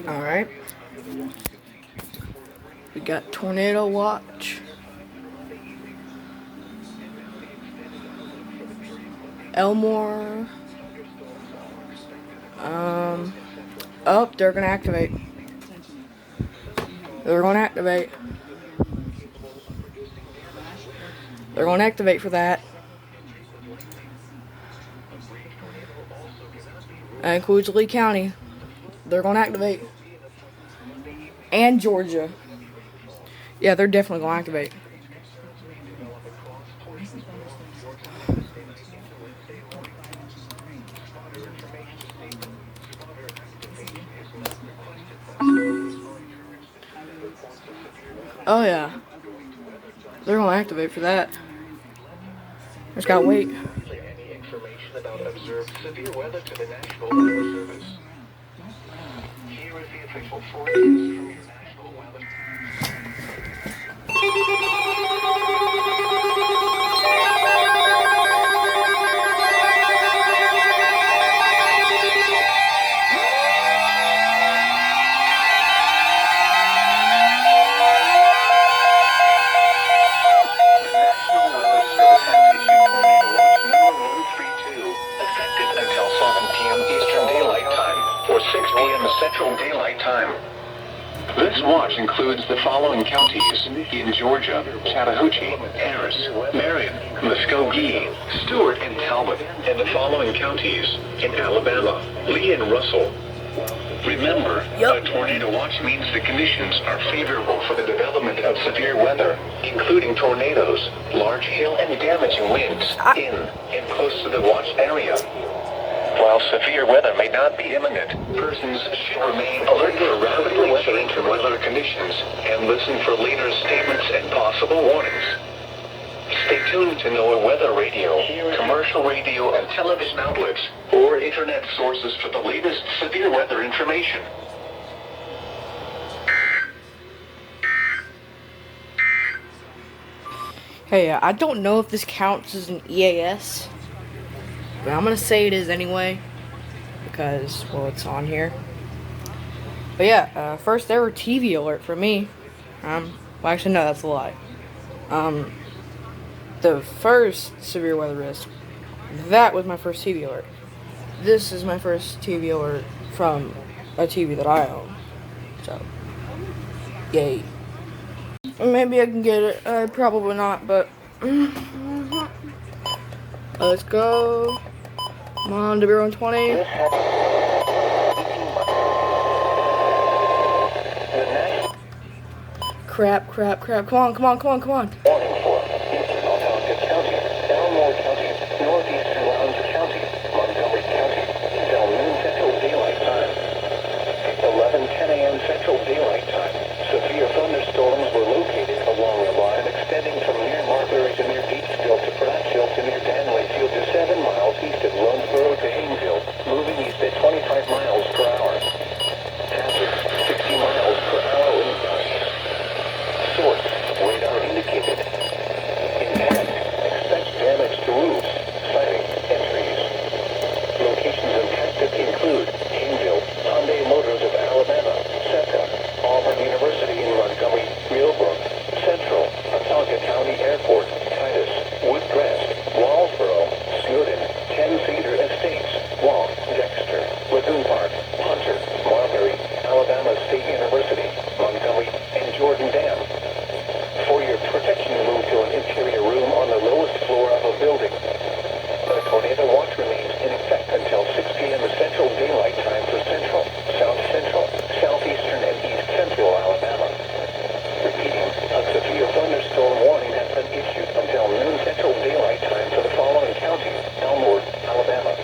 Alright. We got tornado watch. Elmore. Oh, they're gonna activate. They're gonna activate. They're gonna activate for that. That includes Lee County. They're gonna activate. And Georgia. Yeah, they're definitely gonna activate. Oh yeah. They're gonna activate for that. Just gotta wait. Any information about observed severe weather to the National Weather Service. Here is the official forecast from your National Weather. Central Daylight Time. This watch includes the following counties in Georgia: Chattahoochee, Harris, Marion, Muskogee, Stewart, and Talbot, and the following counties in Alabama: Lee and Russell. Remember, a tornado watch means the conditions are favorable for the development of severe weather, including tornadoes, large hail, and damaging winds in and close to the watched area. While severe weather may not be imminent, persons should remain alert for rapidly changing weather conditions and listen for later statements and possible warnings. Stay tuned to NOAA weather radio, commercial radio and television outlets, or internet sources for the latest severe weather information. Hey, I don't know if this counts as an EAS. But I'm gonna say it is anyway, because, well, it's on here. But yeah, first ever TV alert for me. Well, actually, no, that's a lie. The first severe weather risk, that was my first TV alert. This is my first TV alert from a TV that I own. So, yay. Maybe I can get it. Probably not, but let's go. Come on, W120. Crap. Come on. Warning for Eastern Algonquin County, Elmore County, Northeastern Lowndes County, Montgomery County, until noon Central Daylight Time. 11:10 a.m. Central Daylight Time. Severe thunderstorms were located along the line extending from near Marbury to near Beachville to Prattsville to near Danwayfield to 7 miles east of Lonesboro to Haynesville, moving east at 25 miles per hour. Hazard 60 miles per hour wind gusts. Source, radar indicated. Impact, expect damage to roofs, siding, and trees. Locations impacted include Haynesville, Hyundai Motors of Alabama, SEPTA, Auburn University in Montgomery, Millbrook, Central, Onondaga County Airport, Titus, Woodcrest, Wallsboro, Snowden, 10 Cedar Estates, Wall, Dexter, Lagoon Park, Hunter, Marbury, Alabama State University, Montgomery, and Jordan Dam. For your protection, move to an interior room on the lowest floor of a building. The tornado watch remains in effect until 6 p.m. Central Daylight Time for Central, South Central, Southeastern, and East Central Alabama. Repeating, a severe thunderstorm warning has been issued until noon Central Daylight Time for the following counties: Elmore, Alabama.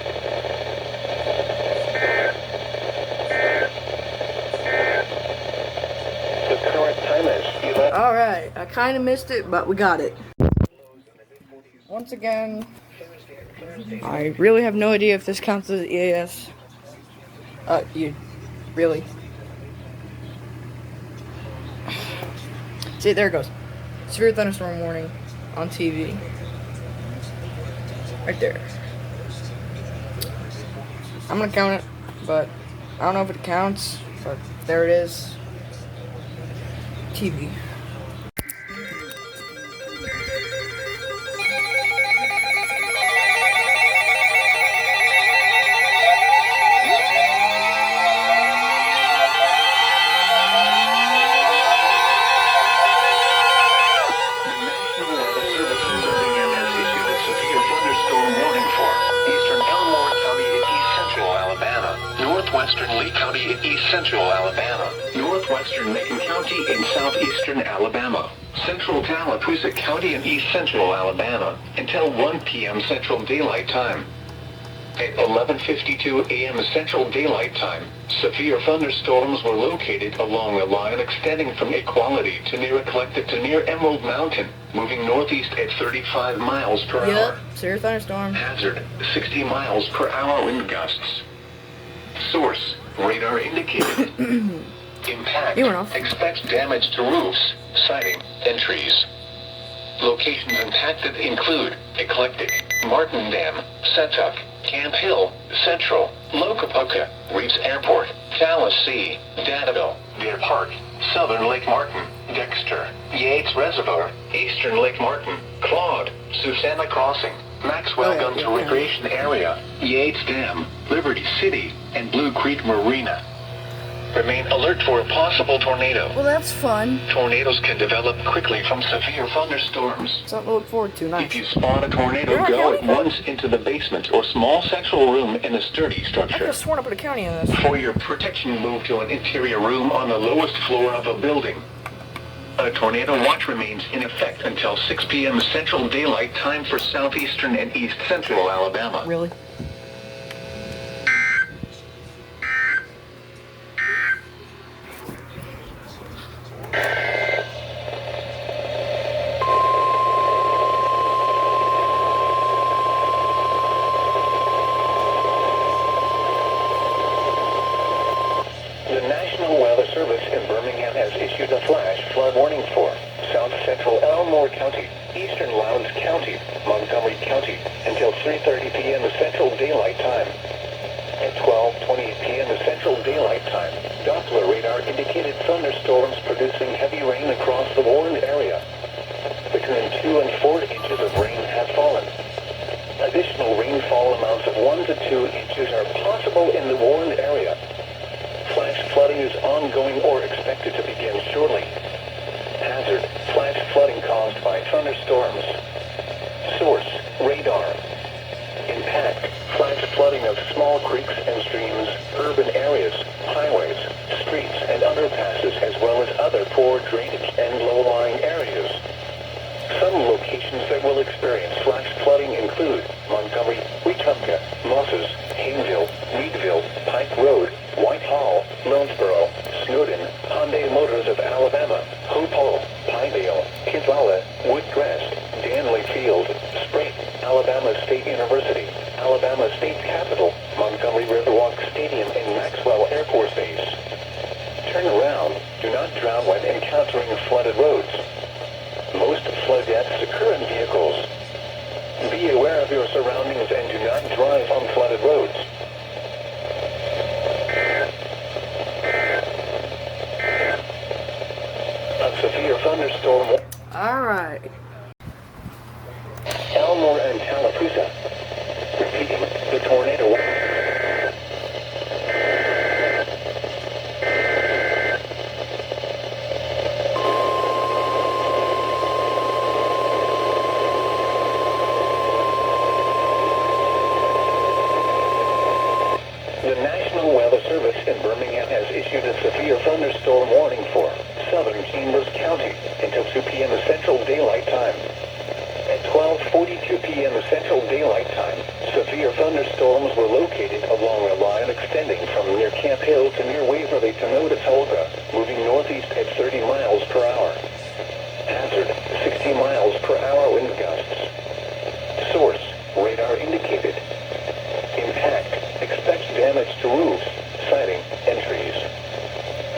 The current time is 11. Alright, I kind of missed it, but we got it. Once again, I really have no idea if this counts as EAS. You really? See, there it goes. Severe thunderstorm warning on TV. Right there. I'm gonna count it, but I don't know if it counts, but there it is. TV. Northwestern Lee County in east central Alabama, northwestern Macon County in southeastern Alabama, central Tallapoosa County in east central Alabama, until 1 p.m. Central Daylight Time. At 11:52 a.m. Central Daylight Time, severe thunderstorms were located along a line extending from Equality to near Eclectic to near Emerald Mountain, moving northeast at 35 miles per hour. Yep, severe thunderstorm. Hazard, 60 miles per hour wind gusts. Source, radar indicated. Impact, expects damage to roofs, siding, and trees. Locations impacted include Eclectic, Martin Dam, Setuck, Camp Hill, Central, Locapoca, Reeves Airport, Tallahassee, Danville, Deer Park, Southern Lake Martin, Dexter, Yates Reservoir, Eastern Lake Martin, Claude, Susanna Crossing, Maxwell Guns Recreation Area, Yates Dam, Liberty City, and Blue Creek Marina. Remain alert for a possible tornado. Well, that's fun. Tornadoes can develop quickly from severe thunderstorms. Something to look forward to. Nice. If you spot a tornado, go at once into the basement or small central room in a sturdy I structure. could have sworn I put a county in this. For your protection, move to an interior room on the lowest floor of a building. A tornado watch remains in effect until 6 p.m. Central Daylight Time for southeastern and east central Alabama. Really? The National Weather Service in Birmingham has issued a flash flood warning for South Central Elmore County, Eastern Lowndes County, Montgomery County, until 3:30 p.m. Central Daylight Time. At 12:20 p.m. Central Daylight Time, Doppler radar indicated thunderstorms producing heavy rain across the warned area. Between 2 and 4 inches of rain have fallen. Additional rainfall amounts of 1 to 2 inches are possible in the warned area. Flash flooding is ongoing or expected to begin shortly. Hazard, flash flooding caused by thunderstorms. Source, radar. Impact, flash flooding of small creeks and streams, urban areas, highways, streets, and underpasses, as well as other poor drainage and low-lying areas. Some locations that will experience flash flooding include Montgomery, Wetumpka, Mosses, Hayneville, Meadville, Pike Road, Whitehall, Millersboro, Snowden, Hyundai Motors of Alabama, Hope Hall, Pineville, Kizala, Woodcrest, Danley Field, Sprague, Alabama State University, Alabama State Capitol, Montgomery Riverwalk Stadium, and Maxwell Air Force Base. Turn around. Do not drown when encountering flooded roads. Most flood deaths occur in vehicles. Be aware of your surroundings and do not drive on flooded roads. A severe thunderstorm. Alright. Elmore and Tallapoosa. Repeating, the tornado. The National Weather Service in Birmingham has issued a severe thunderstorm warning for southern Chambers County until 2 p.m. Central Daylight Time. At 12:42 p.m. Central Daylight Time, severe thunderstorms were located along a line extending from near Camp Hill to near Waverly to Notisolga, moving northeast at 30 miles per hour. Hazard, 60 miles per hour wind gusts. Source, radar indicated. Impact, expects damage to roofs, siding, and trees.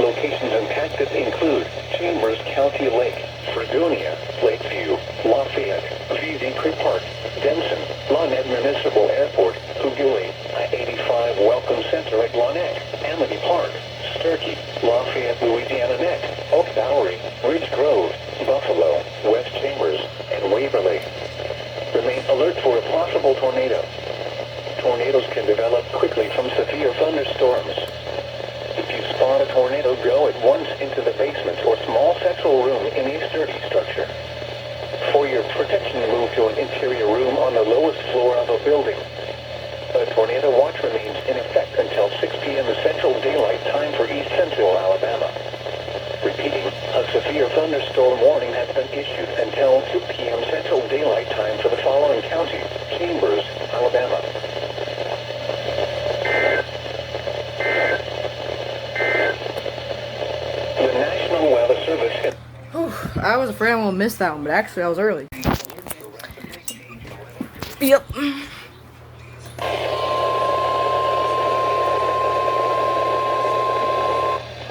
Locations impacted include Chambers County Lake, Fredonia, Lakeview, Lafayette, VZ Creek Park, Denson, Lawnet Municipal Airport, Huguli, I-85 Welcome Center at Lawnet, Amity thunderstorms. If you spot a tornado, go at once into the basement or small central room in a sturdy structure. For your protection, move to an interior room on the lowest floor of a building. A tornado watch remains in effect until 6 p.m. Central Daylight Time for East Central Alabama. Repeating, a severe thunderstorm warning has been issued until 2 p.m. Central Daylight Time for the following counties: Chambers, Alabama. The National Weather Service. Whew, I was afraid I would miss that one, but actually I was early. Yep.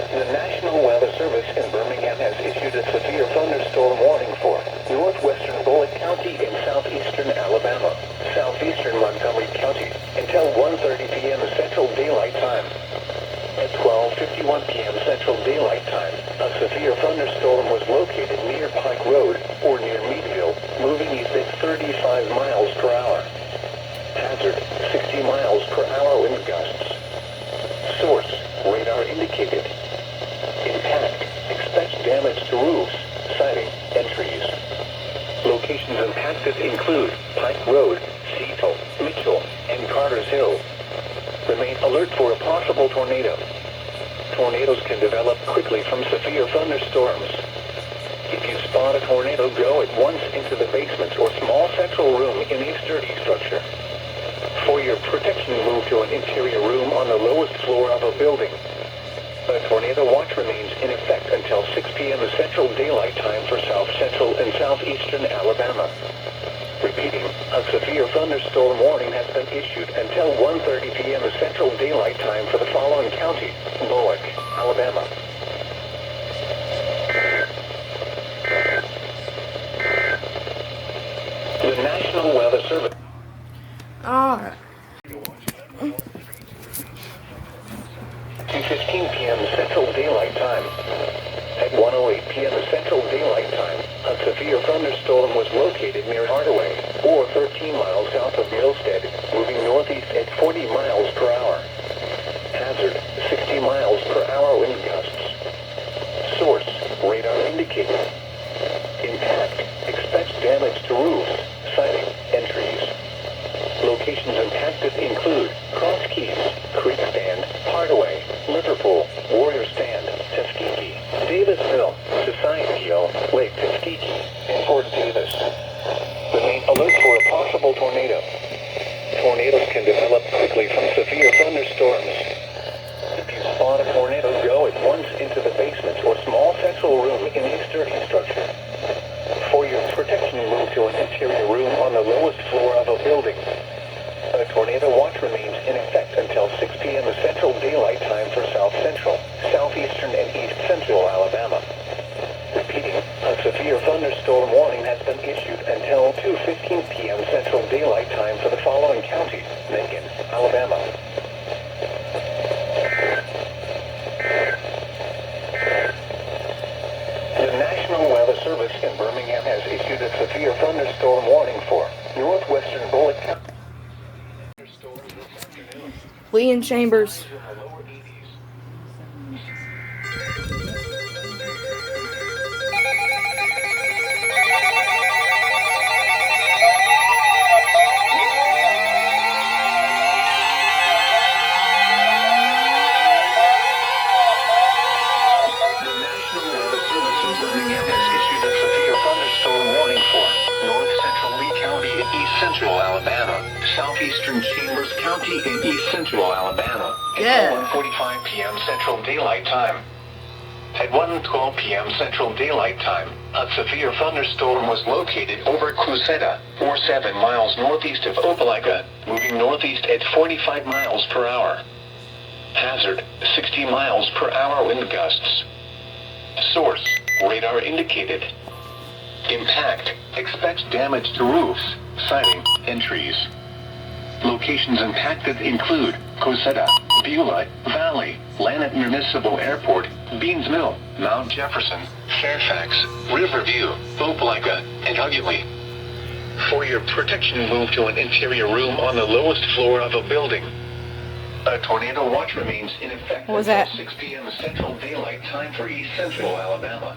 The National Weather Service in Birmingham has issued a severe thunderstorm warning for northwestern Bullitt County and southeastern Alabama, southeastern Montgomery County, until 1:30 p.m. Central Daylight Time. At 12:51 p.m. Central Daylight Time, a severe thunderstorm was located near Pike Road or near Meadville, moving east at 35 miles per hour. Hazard, 60 miles per hour wind gusts. Source, radar indicated. Impact, expect damage to roofs, siding, and trees. Locations impacted include Pike Road, Seattle, Mitchell, and Carter's Hill. Remain alert for a possible tornado. Tornadoes can develop quickly from severe thunderstorms. If you spot a tornado, go at once into the basement or small central room in a sturdy structure. For your protection, move to an interior room on the lowest floor of a building. A tornado watch remains in effect until 6 p.m. Central Daylight Time for South Central and Southeastern Alabama. Repeating, a severe thunderstorm warning has been issued until 1:30 p.m. Central Daylight Time for the following county: Bullock, Alabama. The National Weather Service. Alright. 2:15 p.m. Central Daylight Time. At 1:08 p.m. Central Daylight Time, a severe thunderstorm was located near Hardaway, or 13 miles south of Milstead, moving northeast at 40 miles per hour. Hazard, 60 miles per hour wind gusts. Source, radar indicated. Impact, expect damage to roofs, siding, and trees. Locations impacted include Cross Keys, Creek Stand, Hardaway, Liverpool, Warrior Stand, Tuskegee, Davisville, Society Hill, Lake Tuskegee, and Fort Davis. Remain alert for a possible tornado. Tornadoes can develop quickly from severe thunderstorms. If you spot a tornado, go at once into the basement or small central room in a sturdy structure. For your protection, move to an interior room on the lowest floor of a building. A tornado watch remains in effect until 6 p.m. Central Daylight Time for South Central, Southeastern, and East Central Alabama. Repeating, a severe thunderstorm warning has been issued until 2:15 p.m. Central Daylight Time for the following counties: Macon, Alabama. The National Weather Service in Birmingham has issued a severe thunderstorm warning for northwestern Bullitt County. Lee and Chambers. Central Alabama, southeastern Chambers County in East Central Alabama, Yeah. at 1:45 p.m. Central Daylight Time. At 1:12 p.m. Central Daylight Time, a severe thunderstorm was located over Crusetta, or 7 miles northeast of Opelika, moving northeast at 45 miles per hour. Hazard, 60 miles per hour wind gusts. Source, radar indicated. Impact, expect damage to roofs, siding, and trees. Locations impacted include Cosetta, Beulah Valley, Lanett Municipal Airport, Beans Mill, Mount Jefferson, Fairfax, Riverview, Opelika, and Hughley. For your protection, move to an interior room on the lowest floor of a building. A tornado watch remains in effect What was until that? 6 p.m. Central Daylight Time for East Central Alabama.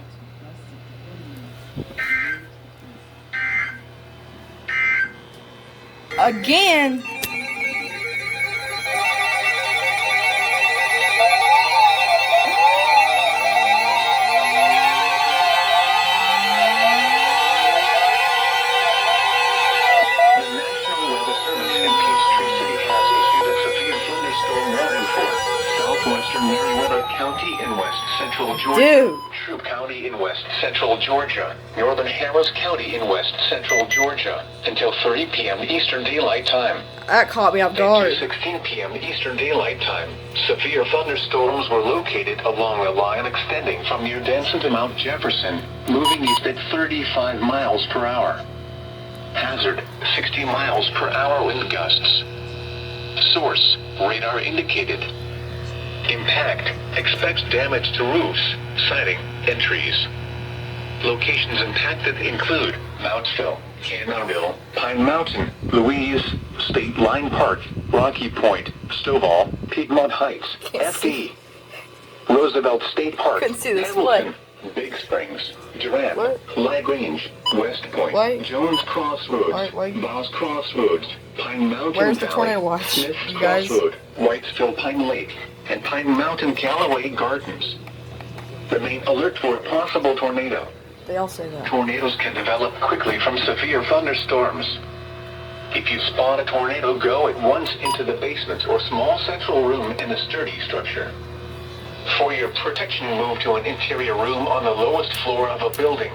Again? County in West Central Georgia, Dude. Troup County in West Central Georgia, Northern Harris County in West Central Georgia, until 3 p.m. Eastern Daylight Time. That caught me off guard. At 2:16 p.m. Eastern Daylight Time, severe thunderstorms were located along a line extending from near Denson to Mount Jefferson, moving east at 35 miles per hour. Hazard, 60 miles per hour wind gusts. Source, radar indicated. Impact, expects damage to roofs, siding, and trees. Locations impacted include Mountsville, Cannonville, Pine Mountain, Louise, State Line Park, Rocky Point, Stovall, Piedmont Heights, FD, Roosevelt State Park, Couldn't see the Hamilton, Big Springs, Durant, Lagrange, West Point, Why? Jones Crossroads, Why? Boss Crossroads, Pine Mountain Where's the Valley, tornado watch, Smith you guys? Crossroad, Whitesville Pine Lake, and Pine Mountain Callaway Gardens. Remain alert for a possible tornado. They all say that. Tornadoes can develop quickly from severe thunderstorms. If you spot a tornado, go at once into the basement or small central room in a sturdy structure. For your protection, move to an interior room on the lowest floor of a building.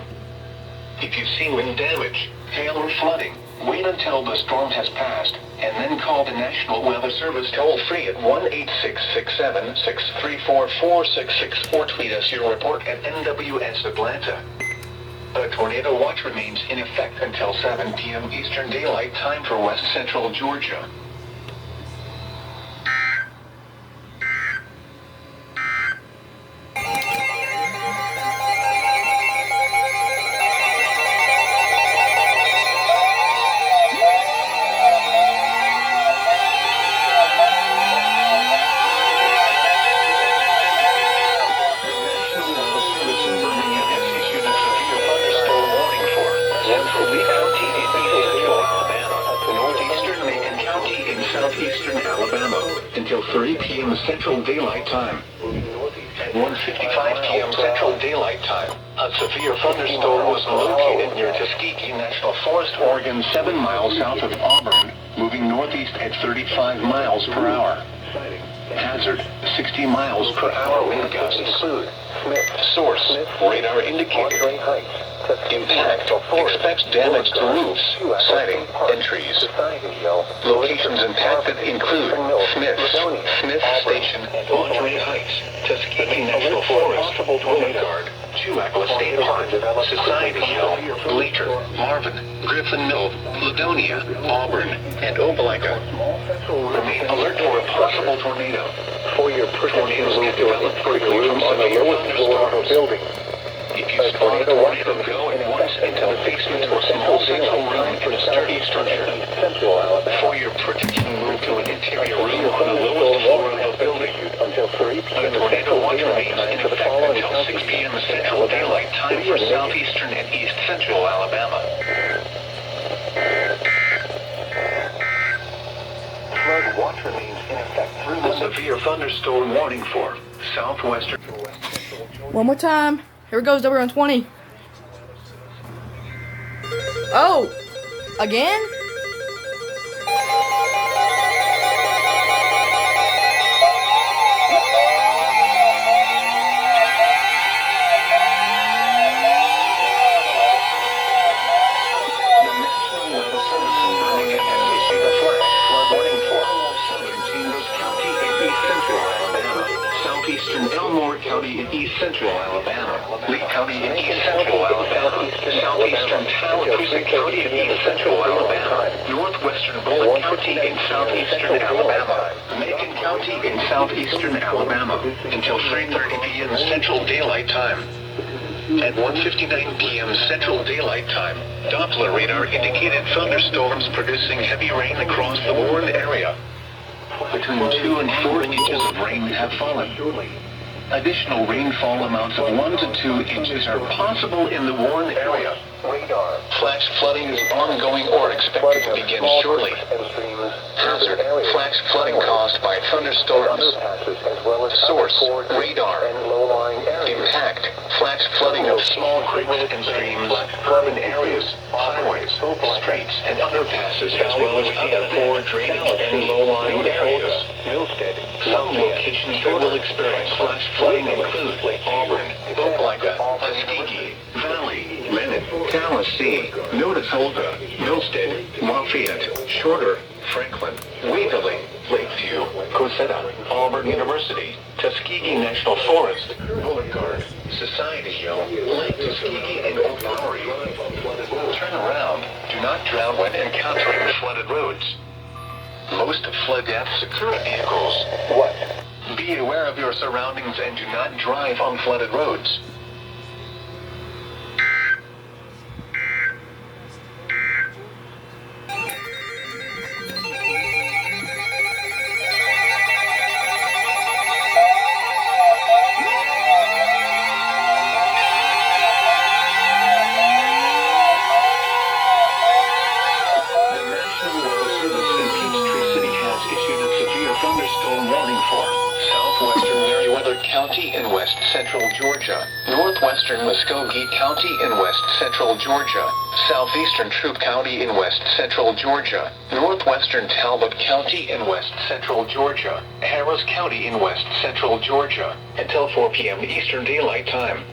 If you see wind damage, hail or flooding, wait until the storm has passed, and then call the National Weather Service toll-free at 1-866-7-634-4666 or tweet us your report at NWS Atlanta. A tornado watch remains in effect until 7 p.m. Eastern Daylight Time for West Central Georgia. Southeastern Alabama until 3 p.m. Central Daylight Time. At 1:55 p.m. Central Daylight Time, a severe thunderstorm was located near Tuskegee National Forest, Oregon, 7 miles south of Auburn, moving northeast at 35 miles per hour. Hazard, 60 miles per hour wind gusts include. Source, radar indicated. Impact, expects damage to roofs, siding, and trees. Locations impacted include Smith Station, Monterey Heights, Tuskegee National Forest, Guard, Chewacla State Park, Society Hill, Bleecher, Marvin, Griffin Mill, Ladonia, Auburn, and Opelika. Remain alert for a possible tornado. For your tornadoes can develop quickly from on the lowest floor of a building. If you spot a tornado, go at once into the basement or small central room in a sturdy structure. For your protection, move to an interior room on the lowest floor of a building. A tornado watch remains in effect until 6 p.m. Central Daylight Time for southeastern and east central Alabama. Flood watch remains in effect through the severe thunderstorm warning for southwestern. One more time. Here it goes, W120. Oh! Again? County in East Central Alabama, Lee County in East Central Alabama, Southeastern Tallapoosa County in East Central Alabama, Northwestern Bullitt County in Southeastern Alabama, Macon County in Southeastern Alabama, until 3:30 p.m. Central Daylight Time. At 1:59 p.m. Central Daylight Time, Doppler radar indicated thunderstorms producing heavy rain across the warned area. The between 2 and 4 inches of rain have fallen. Additional rainfall amounts of 1 to 2 inches are possible in the warned area. Flash flooding is ongoing or expected to begin shortly. Hazard, flash flooding caused by thunderstorms. Source, radar. Impact, flash flooding of small creeks and streams, urban areas, highways, streets, and underpasses, as well as other poor drainage and low-lying areas. Some locations that will experience flash flooding include Auburn, Opelika, Tuskegee, Valley, Lennon, Tallahassee, Minnesota, Milstead, Lafayette, Shorter, Franklin, Waverly, Lakeview, Cosetta, Auburn University, Tuskegee National Forest, Boulevard, Society Hill, Lake Tuskegee, and Oak Bowery. Turn around. Do not drown when encountering flooded roads. Most flood deaths occur in vehicles. What? Be aware of your surroundings and do not drive on flooded roads. County in west central Georgia, northwestern Muskogee County in west central Georgia, southeastern Troup County in west central Georgia, northwestern Talbot County in west central Georgia, Harris County in west central Georgia, until 4 p.m. Eastern Daylight Time.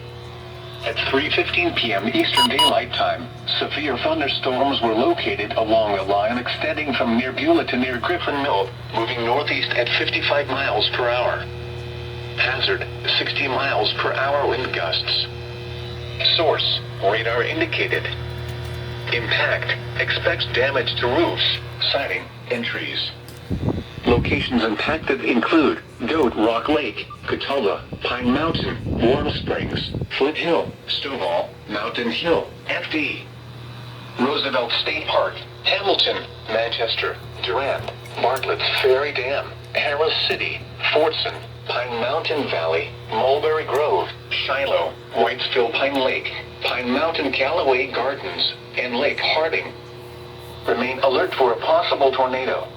At 3:15 p.m. Eastern Daylight Time, severe thunderstorms were located along a line extending from near Beulah to near Griffin Mill, moving northeast at 55 miles per hour. Hazard, 60 miles per hour wind gusts. Source, radar indicated. Impact, expects damage to roofs, siding, and trees. Locations impacted include Goat Rock Lake, Catawba, Pine Mountain, Warm Springs, Flint Hill, Stovall, Mountain Hill, FD. Roosevelt State Park, Hamilton, Manchester, Durand, Bartlett's Ferry Dam, Harris City, Fortson, Pine Mountain Valley, Mulberry Grove, Shiloh, Whitesville Pine Lake, Pine Mountain Callaway Gardens, and Lake Harding. Remain alert for a possible tornado.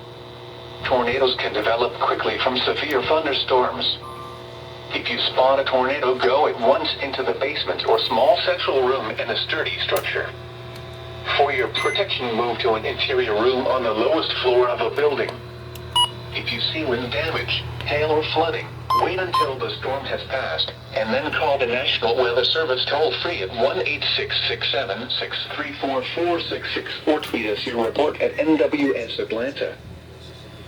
Tornadoes can develop quickly from severe thunderstorms. If you spot a tornado, go at once into the basement or small central room in a sturdy structure. For your protection, move to an interior room on the lowest floor of a building. If you see wind damage, hail or flooding, wait until the storm has passed, and then call the National Weather Service toll-free at 1-866-763-4466 or tweet us your report at NWS Atlanta.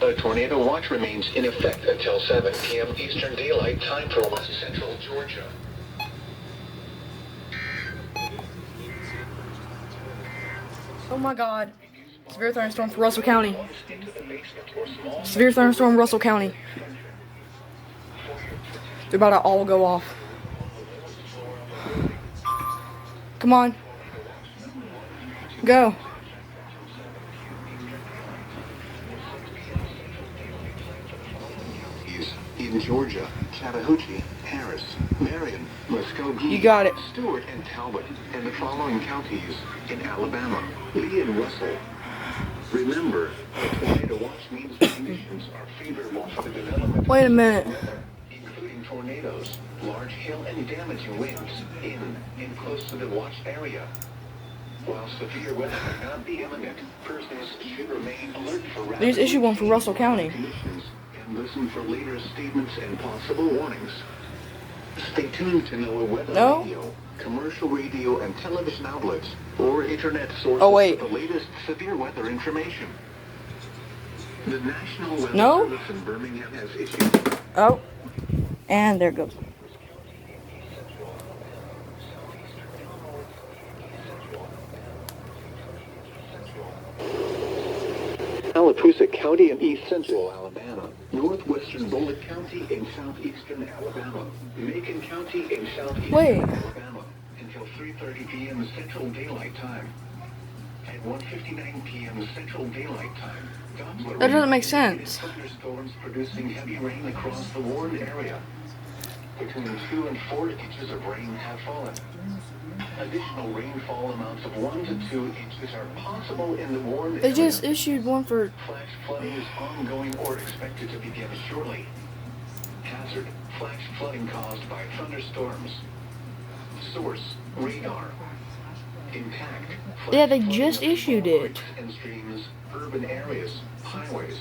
A tornado watch remains in effect until 7 p.m. Eastern Daylight Time for west central Georgia. Oh my God. Severe thunderstorm for Russell County. Severe thunderstorm, Russell County. They're about to all go off. Come on. Go. In Georgia, Chattahoochee, Harris, Marion, Muskogee, You got it. Stewart, and Talbot, and the following counties in Alabama, Lee and Russell. Remember, a tornado watch means the conditions are favorable for the development Wait a minute. including tornadoes, large hail and damaging winds in and close to the watch area. While severe weather may not be imminent, persons should remain alert for rapid They just issued one for Russell County. conditions and listen for later statements and possible warnings. Stay tuned to NOAA Weather No? Radio, commercial radio and television outlets, or internet sources Oh, wait. for the latest severe weather information. The National Weather No? Service in Birmingham has issued... Oh. And there it goes. Alapusa County in east central Alabama, northwestern Bullitt County in southeastern Alabama, Macon County in southeastern Wait. Alabama, until 3:30 p.m. Central Daylight Time. At 1:59 p.m. Central Daylight Time, That doesn't make sense. Thunderstorms producing heavy rain across the warned area. Between 2 and 4 inches of rain have fallen. Additional rainfall amounts of 1 to 2 inches are possible in the warned area. They just issued one for... Flash flooding is ongoing or expected to begin shortly. Hazard, flash flooding caused by thunderstorms. Source, radar. Impact. Yeah, they just issued it. And streams, urban areas, highways,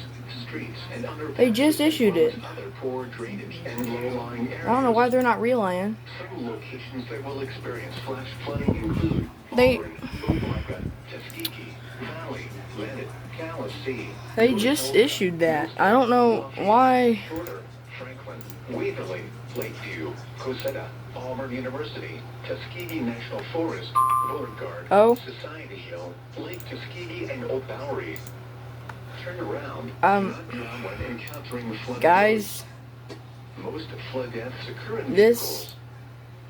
streets, and They just issued it. other poor drainage and low-lying areas. I don't know why they're not relaying. Some locations that will experience flash flooding include They- Tuskegee, Valley, Leaded, Calais, They just issued that. I don't know why. Shorter, Franklin, Waverly, Lakeview, Cosetta, Auburn University, Tuskegee National Forest, Beauregard, Oh. Society Hill, Lake Tuskegee, and Old Bowery. Turn around. Do not drown when encountering flooded Guys, roads. Most flood deaths occur in this...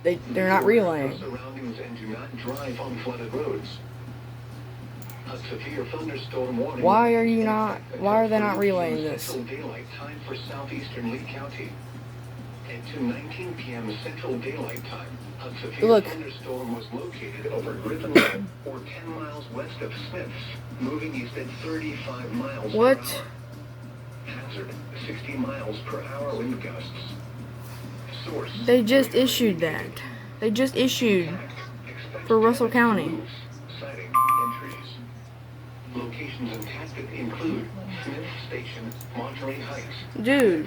vehicles. They're not relaying. Surroundings and do not drive on flooded roads. A severe thunderstorm warning. Why are you not... Why are they not relaying this? Central Daylight Time for southeastern Lee County. At 2:19 p.m. Central Daylight Time, a severe Look. thunderstorm was located over Griffin Mill, or 10 miles west of Smiths, moving east at 35 miles What? per hour. Hazard, 60 miles per hour wind gusts. Source. They just issued that. They just issued for Russell County. Sighting entries. Locations impacted include Smith Station, Monterey Heights, Dude.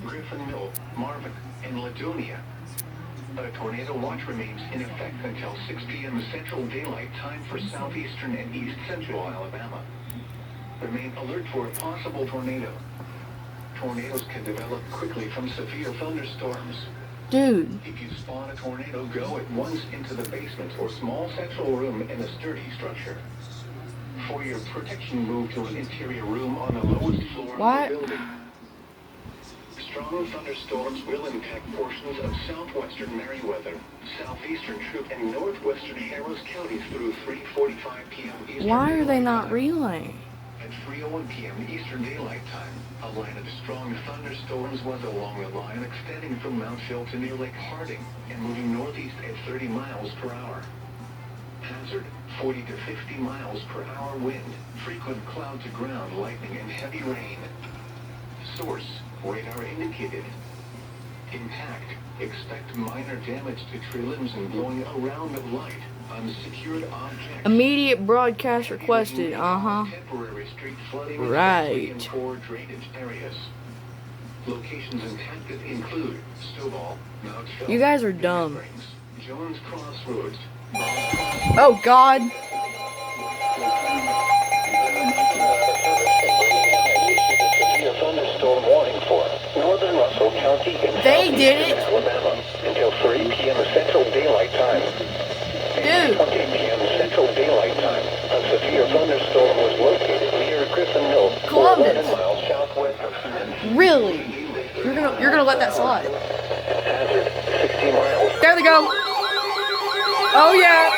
Griffin Mill, Marvin, and Ladonia. A tornado watch remains in effect until 6 p.m. Central Daylight Time for southeastern and east central Alabama. Remain alert for a possible tornado. Tornadoes can develop quickly from severe thunderstorms. Dude. If you spot a tornado, go at once into the basement or small central room in a sturdy structure. For your protection, move to an interior room on the lowest floor What? of the building. Strong thunderstorms will impact portions of southwestern Meriwether, southeastern Troup, and northwestern Harris counties through 3:45 p.m. Eastern Why are they Daylight not Time. relaying? At 3:01 p.m. Eastern Daylight Time, a line of strong thunderstorms was along the line extending from Mount Phil to near Lake Harding and moving northeast at 30 miles per hour. Hazard, 40 to 50 miles per hour wind, frequent cloud-to-ground lightning, and heavy rain. Source, radar indicated. Impact, expect minor damage to tree limbs and blowing around of light, unsecured objects. Immediate broadcast requested. Uh-huh. Temporary street flooding, Right. in poor drainage areas. Locations impacted include Stovall, Mount Phil, You guys are Big dumb. Springs, Jones Crossroads, Oh, God. severe thunderstorm warning for northern Russell County and They did it. Alabama until 3 p.m. Central Daylight Time. Dude. 20 p.m. Central Daylight Time, a severe thunderstorm was located near Griffin Mill, Columbus. 11 miles southwest of Smith. Really? You're gonna let that slide. Hazard, 60 miles. There they go. Oh, yeah.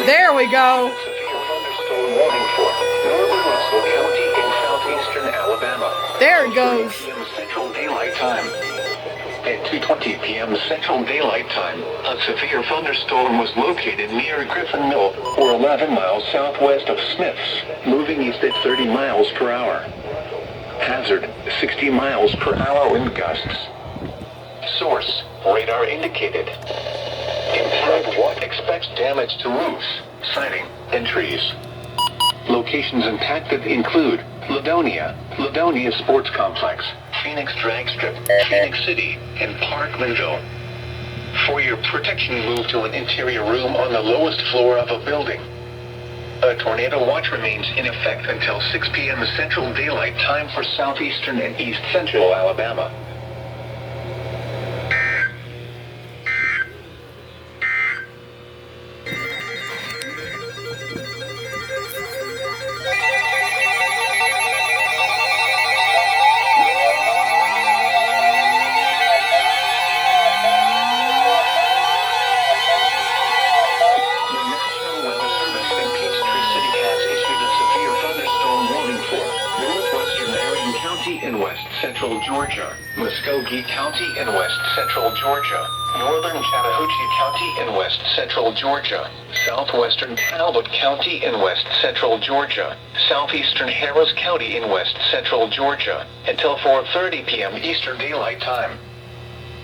There we go. Severe thunderstorm warning for northern Russell County in southeastern Alabama. There it goes. 3 p.m. Central Daylight Time. At 2:20 p.m. Central Daylight Time, a severe thunderstorm was located near Griffin Mill, or 11 miles southwest of Smiths, moving east at 30 miles per hour. Hazard, 60 miles per hour wind gusts. Source, radar indicated. Impact what expects damage to roofs, siding, and trees. Locations impacted include Ladonia Sports Complex, Phoenix Drag Strip, Phoenix City, and Parklandville. For your protection, move to an interior room on the lowest floor of a building. A tornado watch remains in effect until 6 p.m. Central Daylight Time for southeastern and east central Alabama. west central Georgia, Muskogee County in west central Georgia, northern Chattahoochee County in west central Georgia, southwestern Talbot County in west central Georgia, southeastern Harris County in west central Georgia, until 4:30 p.m. Eastern Daylight Time.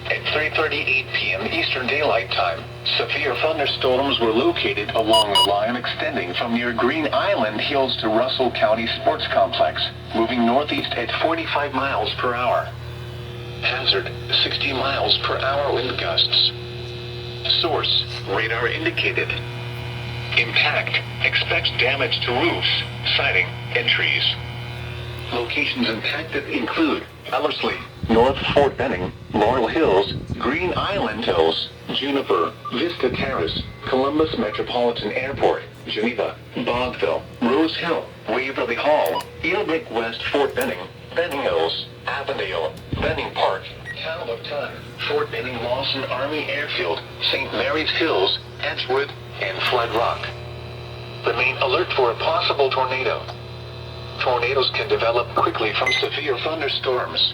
At 3:38 p.m. Eastern Daylight Time, severe thunderstorms were located along the line extending from near Green Island Hills to Russell County Sports Complex, moving northeast at 45 miles per hour. Hazard, 60 miles per hour wind gusts. Source, radar indicated. Impact, expects damage to roofs, siding, and trees. Locations impacted include Ellerslie, North Fort Benning, Laurel Hills, Green Island Hills, Juniper, Vista Terrace, Columbus Metropolitan Airport, Geneva, Bogville, Rose Hill, Waverly Hall, Eel Lake West Fort Benning, Benning Hills, Avondale, Benning Park, Talbot, Fort Benning Lawson Army Airfield, St. Mary's Hills, Edgewood, and Flood Rock. Remain alert for a possible tornado. Tornadoes can develop quickly from severe thunderstorms.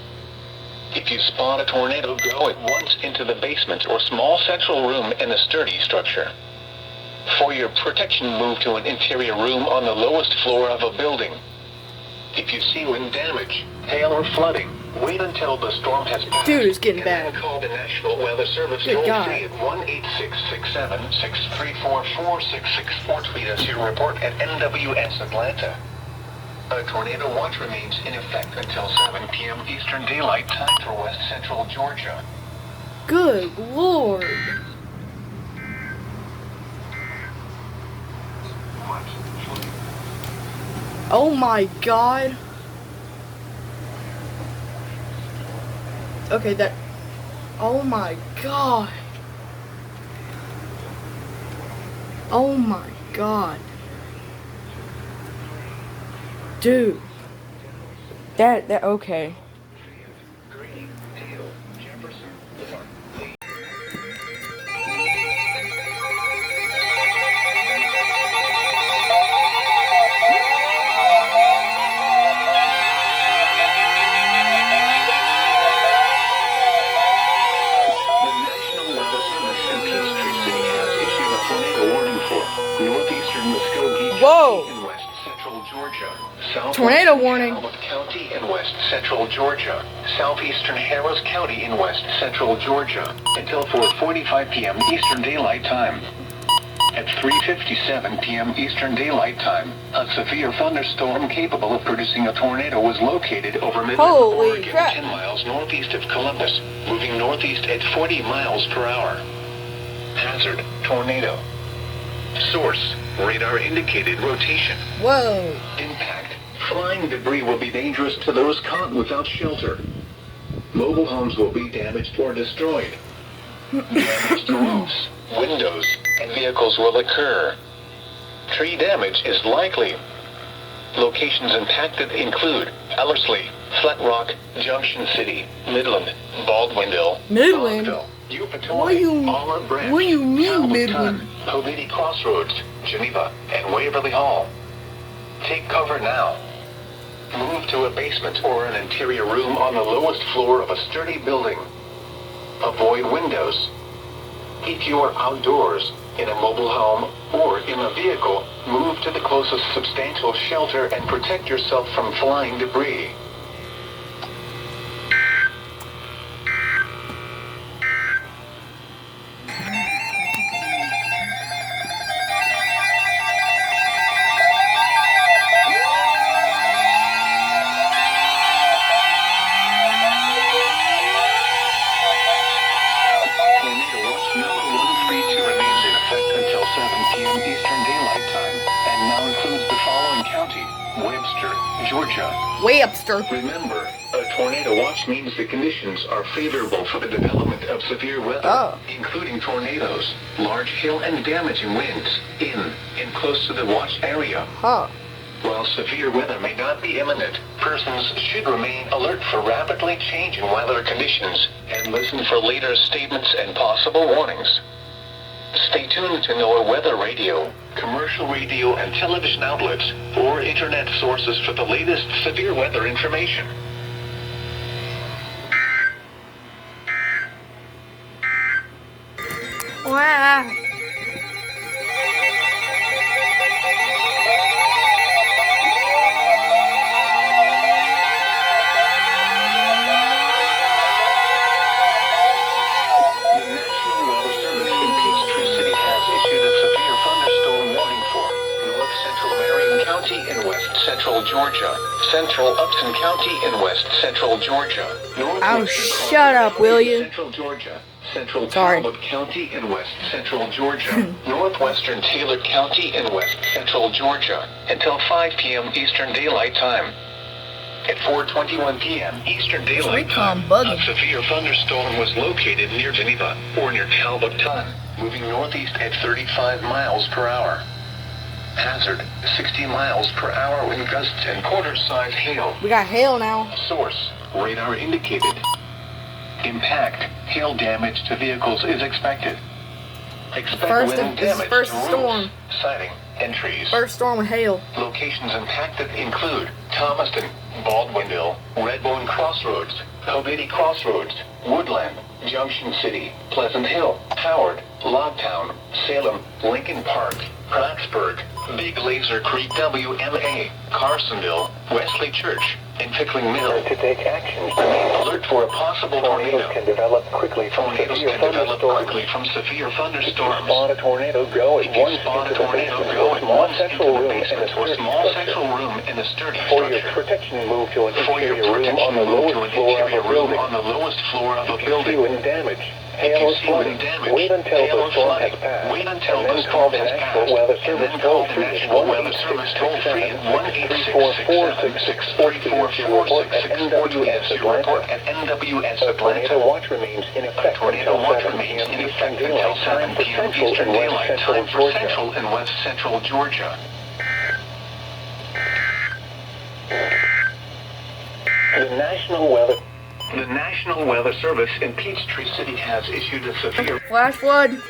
If you spot a tornado, go at once into the basement or small central room in a sturdy structure. For your protection, move to an interior room on the lowest floor of a building. If you see wind damage, hail, or flooding, wait until the storm has passed. Dude, it's getting and bad. then call the National Weather Service Good God. toll-free at 1-866-7-634-4664. Or tweet us your report at NWS Atlanta. A tornado watch remains in effect until 7 p.m. Eastern Daylight Time for west central Georgia. Good Lord. Oh my God. Okay, that. Oh my God. Oh my God. Dude. That, okay. Green, Hale, Jefferson, Lamar, Lee. The National Weather Service in Peachtree City has issued a tornado warning for northeastern Muskogee Whoa. County in west central Georgia, Tornado southwestern warning. Talbot County in west central Georgia, southeastern Harris County in west central Georgia, until 4:45 p.m. Eastern Daylight Time. At 3:57 p.m. Eastern Daylight Time, a severe thunderstorm capable of producing a tornado was located over Midland, Holy Oregon, crap. 10 miles northeast of Columbus, moving northeast at 40 miles per hour. Hazard, tornado. Source, radar indicated rotation. Whoa. Impact, flying debris will be dangerous to those caught without shelter. Mobile homes will be damaged or destroyed. Damage to roofs, windows, and vehicles will occur. Tree damage is likely. Locations impacted include Ellerslie, Flat Rock, Junction City, Midland, Baldwinville, Midland? Bogville, Eupatoy, What do you- Olive Branch, what do you mean, Talbot, Midland? Povedi Crossroads, Geneva, and Waverly Hall. Take cover now. Move to a basement or an interior room on the lowest floor of a sturdy building. Avoid windows. If you are outdoors, in a mobile home, or in a vehicle, move to the closest substantial shelter and protect yourself from flying debris. Tornado watch number 132 remains in effect until 7 p.m. Eastern Daylight Time, and now includes the following county: Webster, Georgia. Webster. Remember, a tornado watch means the conditions are favorable for the development of severe weather, Oh. including tornadoes, large hail, and damaging winds in and close to the watch area. Huh. While severe weather may not be imminent, persons should remain alert for rapidly changing weather conditions and listen for later statements and possible warnings. Stay tuned to NOAA Weather Radio, commercial radio and television outlets, or internet sources for the latest severe weather information. Wah. In West Central Georgia, Central Upton County in West Central Georgia, Oh, shut up, will you? Central Georgia, Central Talbot County in West Central Georgia, Northwestern Taylor County in West Central Georgia, until 5 p.m. Eastern Daylight Time. At 4:21 p.m. Eastern Daylight Time, a severe thunderstorm was located near Geneva, or near Talbot Ton, moving northeast at 35 miles per hour. Hazard, 60 miles per hour wind gusts and quarter-size hail. We got hail now. Source, radar indicated. Impact, hail damage to vehicles is expected. Expect wind damage first to roofs, storm. siding, and trees. First storm with hail. Locations impacted include Thomaston, Baldwinville, Redbone Crossroads, Covady Crossroads, Woodland, Junction City, Pleasant Hill, Howard, Logtown, Salem, Lincoln Park, Plattsburgh, Big Laser Creek WMA, Carsonville, Wesley Church, and Pickling Mill. To take actions, remain alert for a possible tornado. Tornadoes can develop quickly from severe thunderstorms. Spot a tornado go at once into a small central room in a sturdy structure. For your protection, move to an interior room on the lowest floor of a building. If you see damage, hail or flooding, wait until the storm has passed. And then call the National Weather Service toll-free at 1-866-446-4446 at NWS Atlanta. A tornado watch remains in effect until 7 p.m. Eastern Daylight Time for Central and West Central Georgia. The National Weather Service in Peachtree City has issued a severe flash flood.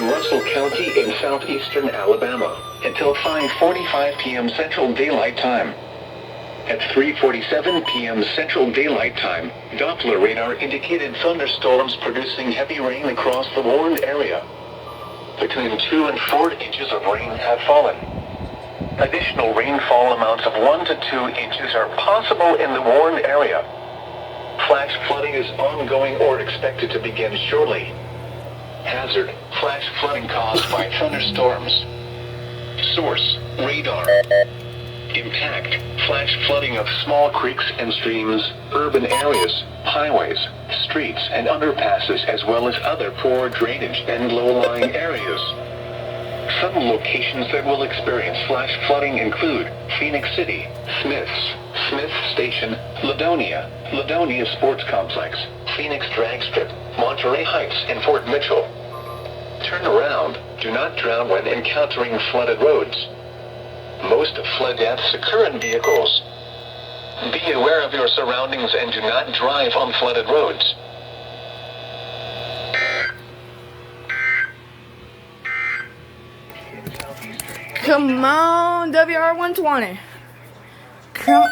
Russell County in southeastern Alabama until 5:45 p.m. Central Daylight Time. At 3:47 p.m. Central Daylight Time, Doppler radar indicated thunderstorms producing heavy rain across the warned area. Between 2 and 4 inches of rain have fallen. Additional rainfall amounts of 1 to 2 inches are possible in the warned area. Flash flooding is ongoing or expected to begin shortly. Hazard, flash flooding caused by thunderstorms. Source, radar. Impact, flash flooding of small creeks and streams, urban areas, highways, streets and underpasses, as well as other poor drainage and low-lying areas. Some locations that will experience flash flooding include Phoenix City, Smith Station, Ladonia Sports Complex, Phoenix Drag Strip, Monterey Heights, and Fort Mitchell. Turn around. Do not drown when encountering flooded roads. Most flood deaths occur in vehicles. Be aware of your surroundings and do not drive on flooded roads. Come on, WR120. Come.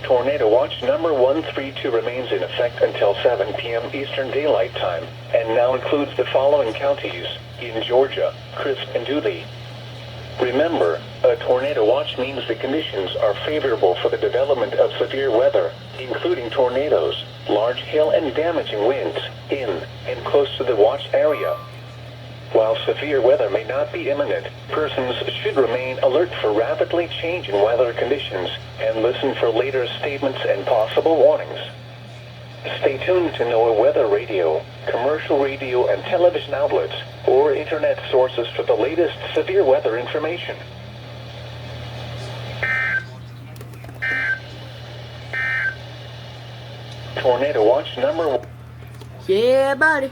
Tornado watch number 132 remains in effect until 7 p.m. Eastern Daylight Time, and now includes the following counties in Georgia: Crisp and Dooley. Remember, a tornado watch means the conditions are favorable for the development of severe weather, including tornadoes, large hail and damaging winds, in and close to the watch area. While severe weather may not be imminent, persons should remain alert for rapidly changing weather conditions and listen for later statements and possible warnings. Stay tuned to NOAA weather radio, commercial radio and television outlets, or internet sources for the latest severe weather information. Tornado watch number 1. Yeah, buddy.